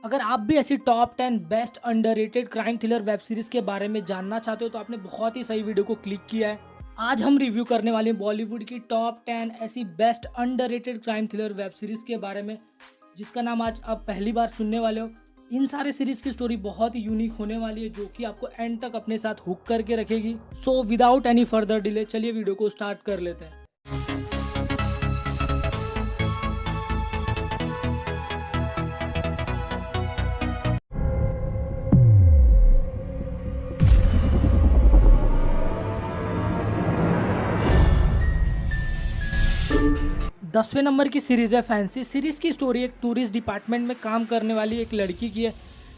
अगर आप भी ऐसी top 10 best underrated crime thriller web series के बारे में जानना चाहते हो तो आपने बहुत ही सही वीडियो को क्लिक किया है। आज हम रिव्यू करने वाले हैं बॉलीवुड की टॉप 10 ऐसी best underrated crime thriller web series के बारे में, जिसका नाम आज आप पहली बार सुनने वाले हो। इन सारे सीरीज की स्टोरी बहुत ही यूनिक होने वाली है, जो कि आपको एंड तक अपने साथ हुक करके रखेगी। So without any further delay चलिए वीडियो को स्टार्ट कर लेते हैं। 10वें नंबर की सीरीज़ है फैंसी। सीरीज़ की स्टोरी एक टूरिस्ट डिपार्टमेंट में काम करने वाली एक लड़की की है,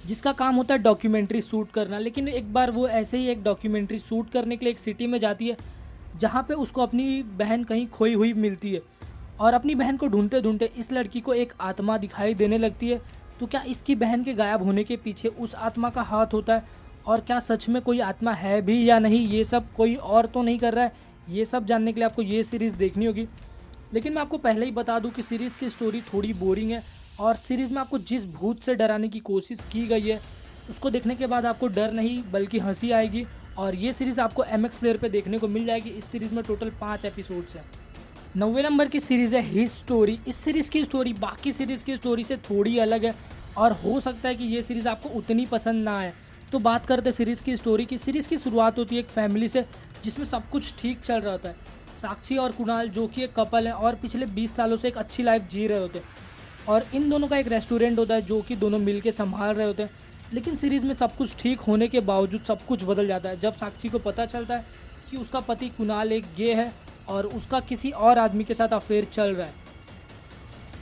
जिसका काम होता है डॉक्यूमेंट्री शूट करना। लेकिन एक बार वो ऐसे ही एक डॉक्यूमेंट्री शूट करने के लिए एक सिटी में जाती है, जहाँ पे उसको अपनी बहन कहीं खोई हुई मिलती है। और अपनी बहन को ढूंढते ढूंढते इस लड़की को एक आत्मा दिखाई देने लगती है। तो क्या इसकी बहन के गायब होने के पीछे उस आत्मा का हाथ होता है, और क्या सच में कोई आत्मा है भी या नहीं, ये सब कोई और तो नहीं कर रहा है, ये सब जानने के लिए आपको ये सीरीज़ देखनी होगी। लेकिन मैं आपको पहले ही बता दूं कि सीरीज़ की स्टोरी थोड़ी बोरिंग है, और सीरीज़ में आपको जिस भूत से डराने की कोशिश की गई है उसको देखने के बाद आपको डर नहीं बल्कि हंसी आएगी। और ये सीरीज़ आपको MX प्लेयर पे देखने को मिल जाएगी। इस सीरीज़ में टोटल 5 एपिसोड्स हैं। 9वें नंबर की सीरीज़ है हिज स्टोरी। इस सीरीज़ की स्टोरी बाकी सीरीज़ की स्टोरी से थोड़ी अलग है, और हो सकता है कि ये सीरीज़ आपको उतनी पसंद ना आए। तो बात करते हैं सीरीज़ की स्टोरी की। सीरीज़ की शुरुआत होती है एक फैमिली से, जिसमें सब कुछ ठीक चल रहा होता है। साक्षी और कुणाल जो कि एक कपल है और पिछले 20 सालों से एक अच्छी लाइफ जी रहे होते हैं, और इन दोनों का एक रेस्टोरेंट होता है जो कि दोनों मिल के संभाल रहे होते हैं। लेकिन सीरीज़ में सब कुछ ठीक होने के बावजूद सब कुछ बदल जाता है जब साक्षी को पता चलता है कि उसका पति कुणाल एक गे है और उसका किसी और आदमी के साथ अफेयर चल रहा है।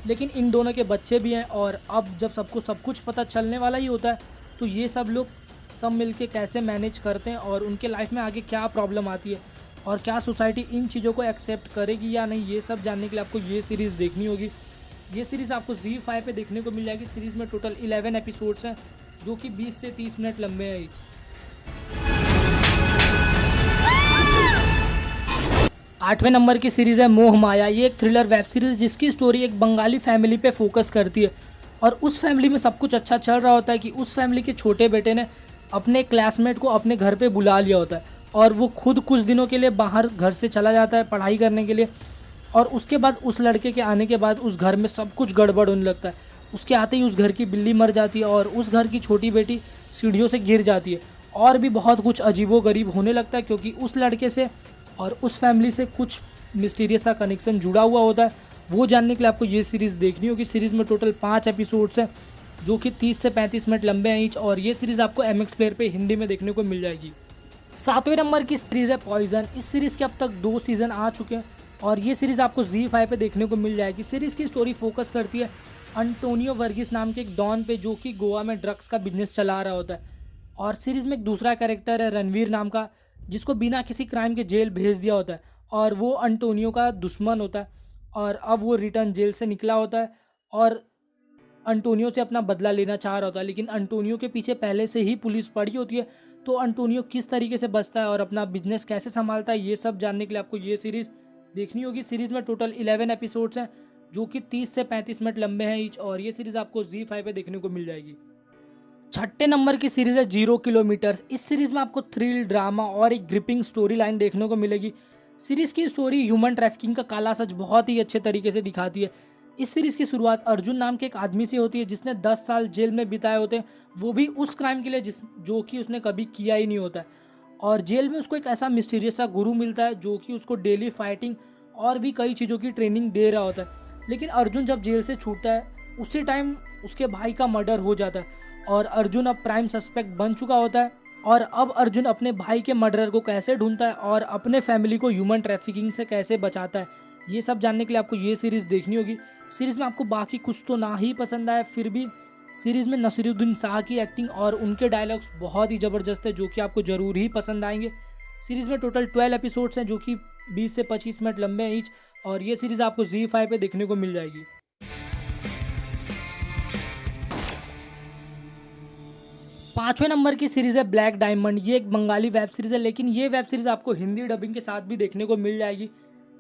लेकिन इन दोनों के बच्चे भी हैं, और अब जब सबको सब कुछ पता चलने वाला ही होता है, तो ये सब लोग सब मिलके कैसे मैनेज करते हैं और उनके लाइफ में आगे क्या प्रॉब्लम आती है, और क्या सोसाइटी इन चीज़ों को एक्सेप्ट करेगी या नहीं, ये सब जानने के लिए आपको ये सीरीज़ देखनी होगी। ये सीरीज़ आपको ZEE5 पे देखने को मिल जाएगी। सीरीज़ में टोटल 11 एपिसोड्स हैं, जो कि 20 से 30 मिनट लंबे हैं ईच। 8वें नंबर की सीरीज़ है मोह माया। ये एक थ्रिलर वेब सीरीज़ जिसकी स्टोरी एक बंगाली फैमिली पे फोकस करती है, और उस फैमिली में सब कुछ अच्छा चल रहा होता है कि उस फैमिली के छोटे बेटे ने अपने क्लासमेट को अपने घर पे बुला लिया होता है, और वो खुद कुछ दिनों के लिए बाहर घर से चला जाता है पढ़ाई करने के लिए। और उसके बाद उस लड़के के आने के बाद उस घर में सब कुछ गड़बड़ होने लगता है। उसके आते ही उस घर की बिल्ली मर जाती है, और उस घर की छोटी बेटी सीढ़ियों से गिर जाती है, और भी बहुत कुछ अजीबोगरीब होने लगता है, क्योंकि उस लड़के से और उस फैमिली से कुछ मिस्टीरियस सा कनेक्शन जुड़ा हुआ होता है। वो जानने के लिए आपको ये सीरीज़ देखनी होगी। सीरीज़ में टोटल 5 एपिसोड्स हैं, जो कि 30 से 35 मिनट लंबे हैं ईच, और ये सीरीज़ आपको MX प्लेयर पे हिंदी में देखने को मिल जाएगी। 7वें नंबर की सीरीज़ है पॉइजन। इस सीरीज़ के अब तक 2 सीज़न आ चुके हैं, और ये सीरीज़ आपको ZEE5 पे देखने को मिल जाएगी। सीरीज़ की स्टोरी फोकस करती है अंटोनियो वर्गीस नाम के एक डॉन पे, जो कि गोवा में ड्रग्स का बिजनेस चला रहा होता है। और सीरीज़ में एक दूसरा कैरेक्टर है रणवीर नाम का, जिसको बिना किसी क्राइम के जेल भेज दिया होता है, और वो अंटोनियो का दुश्मन होता है। और अब वो रिटर्न जेल से निकला होता है और अंटोनियो से अपना बदला लेना चाह रहा होता है। लेकिन अंटोनियो के पीछे पहले से ही पुलिस पड़ी होती है। तो अंटोनियो किस तरीके से बचता है और अपना बिजनेस कैसे संभालता है, ये सब जानने के लिए आपको ये सीरीज़ देखनी होगी। सीरीज़ में टोटल 11 एपिसोड्स हैं, जो कि 30 से 35 मिनट लंबे हैं ईच, और ये सीरीज़ आपको ZEE5 पे देखने को मिल जाएगी। 6ठे नंबर की सीरीज़ है 0 किलोमीटर। इस सीरीज़ में आपको थ्रिल, ड्रामा और एक ग्रिपिंग स्टोरी लाइन देखने को मिलेगी। सीरीज़ की स्टोरी ह्यूमन ट्रैफिकिंग का काला सच बहुत ही अच्छे तरीके से दिखाती है। इस सीरीज़ की शुरुआत अर्जुन नाम के एक आदमी से होती है, जिसने 10 साल जेल में बिताए होते हैं, वो भी उस क्राइम के लिए जो कि उसने कभी किया ही नहीं होता है। और जेल में उसको एक ऐसा मिस्टीरियस सा गुरु मिलता है, जो कि उसको डेली फाइटिंग और भी कई चीज़ों की ट्रेनिंग दे रहा होता है। लेकिन अर्जुन जब जेल से छूटता है, उसी टाइम उसके भाई का मर्डर हो जाता है, और अर्जुन अब प्राइम सस्पेक्ट बन चुका होता है। और अब अर्जुन अपने भाई के मर्डरर को कैसे ढूंढता है और अपने फैमिली को ह्यूमन ट्रैफिकिंग से कैसे बचाता है, ये सब जानने के लिए आपको ये सीरीज़ देखनी होगी। सीरीज़ में आपको बाकी कुछ तो ना ही पसंद आए, फिर भी सीरीज़ में नसीरुद्दीन शाह की एक्टिंग और उनके डायलॉग्स बहुत ही ज़बरदस्त है, जो कि आपको ज़रूर ही पसंद आएंगे। सीरीज़ में टोटल 12 एपिसोड्स हैं, जो कि 20 से 25 मिनट लंबे हैं ईच, और ये सीरीज़ आपको ZEE5 पे देखने को मिल जाएगी। 5वें नंबर की सीरीज़ है ब्लैक डायमंड। ये एक बंगाली वेब सीरीज़ है, लेकिन ये वेब सीरीज़ आपको हिंदी डबिंग के साथ भी देखने को मिल जाएगी।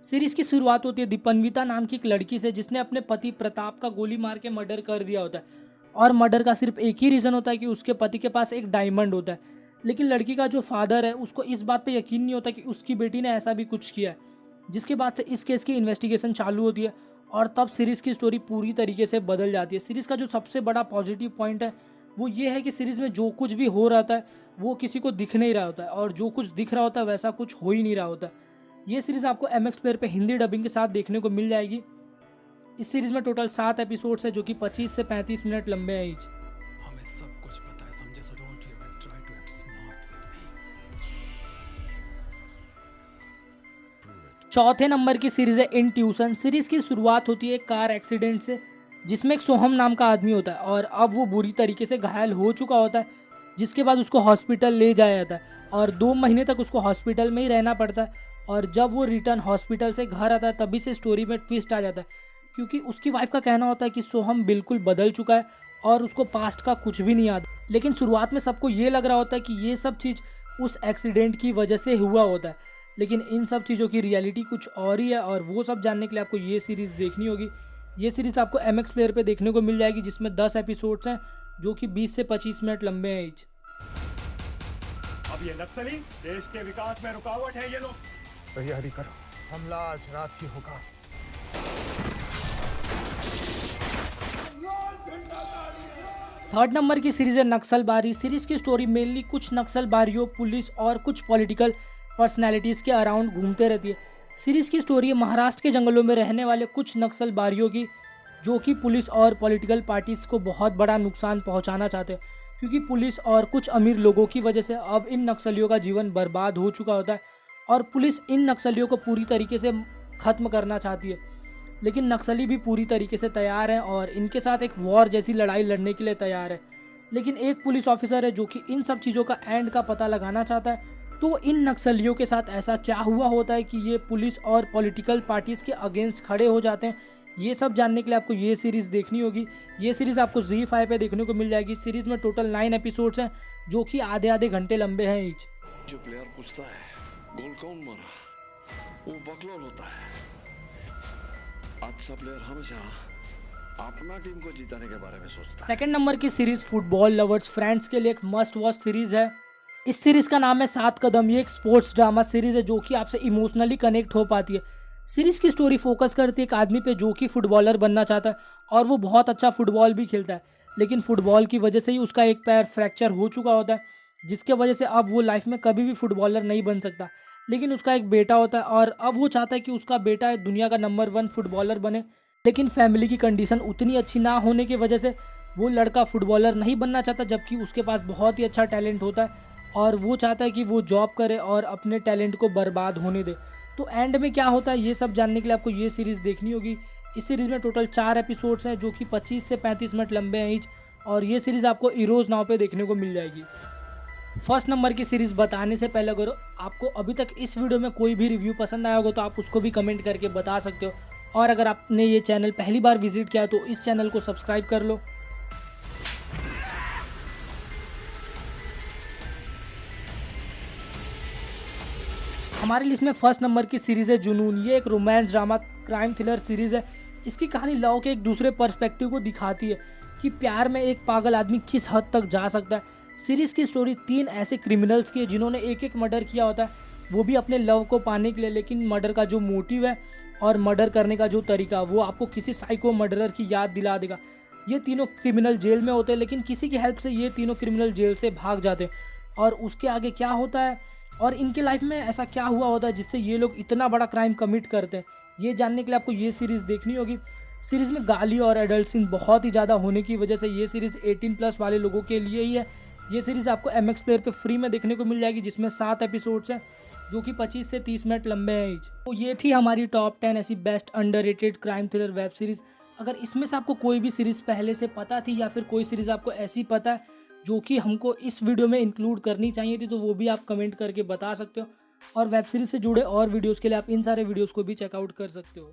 सीरीज़ की शुरुआत होती है दीपन्विता नाम की एक लड़की से, जिसने अपने पति प्रताप का गोली मार के मर्डर कर दिया होता है। और मर्डर का सिर्फ एक ही रीज़न होता है कि उसके पति के पास एक डायमंड होता है। लेकिन लड़की का जो फादर है उसको इस बात पे यकीन नहीं होता कि उसकी बेटी ने ऐसा भी कुछ किया है, जिसके बाद से इस केस की इन्वेस्टिगेशन चालू होती है और तब सीरीज़ की स्टोरी पूरी तरीके से बदल जाती है। सीरीज़ का जो सबसे बड़ा पॉजिटिव पॉइंट है वो ये है कि सीरीज़ में जो कुछ भी हो रहा है वो किसी को दिख नहीं रहा होता है, और जो कुछ दिख रहा होता है वैसा कुछ हो ही नहीं रहा होता है। ये सीरीज़ आपको MX प्लेयर पे हिंदी डबिंग के साथ देखने को मिल जाएगी। इस सीरीज़ में टोटल 7 एपिसोड्स है जो कि 25 से 35 मिनट लंबे हैं ईच। हमें सब कुछ पता है, समझे? So don't you even try to act smart with me. चौथे नंबर की सीरीज़ है इन ट्यूशन। सीरीज़ की शुरुआत होती है एक कार एक्सीडेंट से, जिसमें एक सोहम नाम का आदमी होता है और अब वो बुरी तरीके से घायल हो चुका होता है, जिसके बाद उसको हॉस्पिटल ले जाया जाता है और 2 महीने तक उसको हॉस्पिटल में ही रहना पड़ता है। और जब वो रिटर्न हॉस्पिटल से घर आता है तभी से स्टोरी में ट्विस्ट आ जाता है, क्योंकि उसकी वाइफ का कहना होता है कि सोहम बिल्कुल बदल चुका है और उसको पास्ट का कुछ भी नहीं याद। लेकिन शुरुआत में सबको ये लग रहा होता है कि ये सब चीज़ उस एक्सीडेंट की वजह से हुआ होता है, लेकिन इन सब चीज़ों की रियलिटी कुछ और ही है, और वो सब जानने के लिए आपको ये सीरीज़ देखनी होगी। ये सीरीज़ आपको MX प्लेयर पे देखने को मिल जाएगी, जिसमें 10 एपिसोड्स हैं जो कि 20 से 25 मिनट लंबे हैं ईच। अब ये नक्सली देश के विकास में रुकावट है। ये लोग तैयारी करो, हमला आज रात ही होगा। थर्ड नंबर की सीरीज़ है नक्सलबारी। सीरीज़ की स्टोरी मेनली कुछ नक्सलबारियों, पुलिस और कुछ पॉलिटिकल पर्सनैलिटीज़ के अराउंड घूमते रहती है। सीरीज़ की स्टोरी है महाराष्ट्र के जंगलों में रहने वाले कुछ नक्सलबारियों की, जो कि पुलिस और पॉलिटिकल पार्टीज़ को बहुत बड़ा नुकसान पहुंचाना चाहते हैं, क्योंकि पुलिस और कुछ अमीर लोगों की वजह से अब इन नक्सलियों का जीवन बर्बाद हो चुका होता है और पुलिस इन नक्सलियों को पूरी तरीके से ख़त्म करना चाहती है। लेकिन नक्सली भी पूरी तरीके से तैयार हैं और इनके साथ एक वॉर जैसी लड़ाई लड़ने के लिए तैयार है। लेकिन एक पुलिस ऑफिसर है जो कि इन सब चीज़ों का एंड का पता लगाना चाहता है। तो इन नक्सलियों के साथ ऐसा क्या हुआ होता है कि ये पुलिस और पॉलिटिकल पार्टीज़ के अगेंस्ट खड़े हो जाते हैं, ये सब जानने के लिए आपको ये सीरीज़ देखनी होगी। ये सीरीज़ आपको ZEE5 पे देखने को मिल जाएगी। सीरीज़ में टोटल 9 एपिसोड्स हैं जो कि आधे घंटे लंबे हैं ईच। जो प्लेयर पूछता है गोल कौन मारा, वो बकलोल होता है। अच्छा प्लेयर हमेशा अपना टीम को जिताने के बारे में सोचता है। सेकंड नंबर की सीरीज़ फुटबॉल लवर्स फ्रेंड्स के लिए एक मस्ट वॉच सीरीज़ है। इस सीरीज़ का नाम है 7 कदम। ये एक स्पोर्ट्स ड्रामा सीरीज़ है जो कि आपसे इमोशनली कनेक्ट हो पाती है। सीरीज़ की स्टोरी फोकस करती है एक आदमी पे जो कि फुटबॉलर बनना चाहता है और वो बहुत अच्छा फुटबॉल भी खेलता है, लेकिन फुटबॉल की वजह से ही उसका एक पैर फ्रैक्चर हो चुका होता है, जिसके वजह से अब वो लाइफ में कभी भी फुटबॉलर नहीं बन सकता। लेकिन उसका एक बेटा होता है और अब वो चाहता है कि उसका बेटा दुनिया का नंबर 1 फुटबॉलर बने, लेकिन फैमिली की कंडीशन उतनी अच्छी ना होने की वजह से वो लड़का फुटबॉलर नहीं बनना चाहता, जबकि उसके पास बहुत ही अच्छा टैलेंट होता है और वो चाहता है कि वो जॉब करे और अपने टैलेंट को बर्बाद होने दे। तो एंड में क्या होता है ये सब जानने के लिए आपको ये सीरीज़ देखनी होगी। इस सीरीज़ में टोटल 4 एपिसोड्स हैं जो कि 25 से 35 मिनट लंबे हैं ईच, और ये सीरीज़ आपको इरोज नाउ पे देखने को मिल जाएगी। फर्स्ट नंबर की सीरीज़ बताने से पहले अगर आपको अभी तक इस वीडियो में कोई भी रिव्यू पसंद आया होगा तो आप उसको भी कमेंट करके बता सकते हो, और अगर आपने ये चैनल पहली बार विजिट किया तो इस चैनल को सब्सक्राइब कर लो। हमारी लिस्ट में फर्स्ट नंबर की सीरीज़ है जुनून। ये एक romance drama crime thriller series है। इसकी कहानी लव के एक दूसरे पर्सपेक्टिव को दिखाती है कि प्यार में एक पागल आदमी किस हद तक जा सकता है। सीरीज़ की स्टोरी 3 ऐसे क्रिमिनल्स की है जिन्होंने एक मर्डर किया होता है, वो भी अपने लव को पाने के लिए, लेकिन मर्डर का जो मोटिव है और मर्डर करने का जो तरीका वो आपको किसी साइको मर्डरर की याद दिला देगा। ये तीनों क्रिमिनल जेल में होते हैं, लेकिन किसी की हेल्प से ये तीनों क्रिमिनल जेल से भाग जाते हैं, और उसके आगे क्या होता है और इनके लाइफ में ऐसा क्या हुआ होता है जिससे ये लोग इतना बड़ा क्राइम कमिट करते हैं, ये जानने के लिए आपको ये सीरीज़ देखनी होगी। सीरीज़ में गाली और एडल्ट सीन बहुत ही ज़्यादा होने की वजह से ये सीरीज़ 18+ वाले लोगों के लिए ही है। ये सीरीज़ आपको MX प्लेयर पे फ्री में देखने को मिल जाएगी, जिसमें 7 एपिसोड्स हैं जो कि 25 से 30 मिनट लंबे हैं ईच। तो ये थी हमारी टॉप 10 ऐसी best underrated crime thriller web series. अगर इसमें से आपको कोई भी सीरीज़ पहले से पता थी या फिर कोई सीरीज़ आपको ऐसी पता है जो कि हमको इस वीडियो में इंक्लूड करनी चाहिए थी, तो वो भी आप कमेंट करके बता सकते हो, और वेब सीरीज़ से जुड़े और वीडियोज़ के लिए आप इन सारे वीडियोज़ को भी चेकआउट कर सकते हो।